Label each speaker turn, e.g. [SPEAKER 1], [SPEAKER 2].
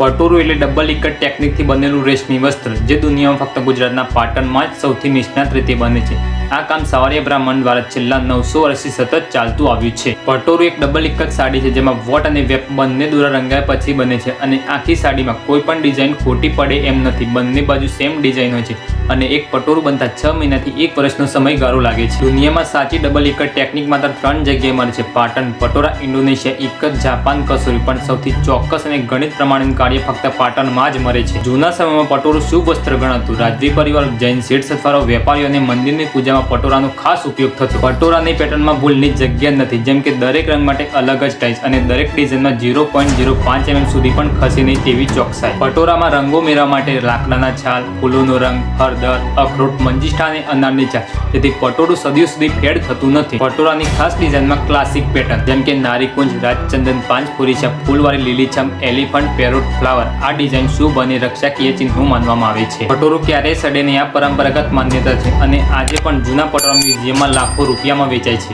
[SPEAKER 1] પટોરું એટલે ડબલ ઇકટ ટેકનિકથી બનેલું રેશમી વસ્ત્ર જે દુનિયામાં ફક્ત ગુજરાતના પાટણમાં જ સૌથી નિષ્ણાત રીતે બને છે. આ કામ સવારિયા બ્રાહ્મણ દ્વારા છેલ્લા 900 વર્ષથી સતત ચાલતું આવ્યું છે. પટોરું એક ડબલ ઇકટ સાડી છે જેમાં વોટ અને વેપ બંને દોરા રંગાયા પછી બને છે અને આખી સાડીમાં કોઈ પણ ડિઝાઇન ખોટી પડે એમ નથી. બંને બાજુ સેમ ડિઝાઇન હોય છે અને એક પટોરું બનતા 6 મહિનાથી 1 વર્ષનો સમયગાળો લાગે છે. દુનિયામાં સાચી ડબલ ઇકટ ટેકનિક માત્ર 3 જગ્યાએ મળે છે: પાટણ, પટોરા, ઇન્ડોનેશિયા, ઇકત, જાપાન, કસોરી. પણ સૌથી ચોક્કસ અને ગણિત પ્રમાણેનું કાર્ય ફક્ત પાટણમાં જ મળે છે. જૂના સમયમાં પટોરું શુભ વસ્ત્ર ગણાતું. રાજવી પરિવાર, જૈન શેઠ સથવારો, વેપારીઓ અને મંદિરની પૂજામાં પટોરાનો ખાસ ઉપયોગ થતો. પટોરાની પેટર્નમાં ભૂલની જગ્યા નથી, જેમ કે દરેક રંગ માટે અલગ જ ટાઈસ અને દરેક ડિઝાઇનમાં 0.05 mm સુધી પણ ખસે નહીં તેવી ચોકસાઈ. પટોરામાં રંગો મેળવવા માટે લાકડાના છાલ, ફૂલોનો રંગ, હળદર, અખરોટ, મંજીષ્ઠા અને અનારની છાલ, જેથી પટોરું સદીઓ સુધી ફેડ થતું નથી. પટોરાની ખાસ ડિઝાઇનમાં ક્લાસિક પેટર્ન જેમ કે નારીકુંજ, રાજચંદન, પાંચફોરી છાપ, ફૂલવાળી લીલીછમ, એલિફન્ટ, પેરોટ, ફ્લાવર. આ ડિઝાઇન શુભ અને રક્ષાકીય ચિહ્નો માનવામાં આવે છે. પટોરું ક્યારેય સડે નહીં આ પરંપરાગત માન્યતા છે અને આજે પણ જૂના પટોરા મ્યુઝિયમમાં લાખો રૂપિયામાં વેચાય છે.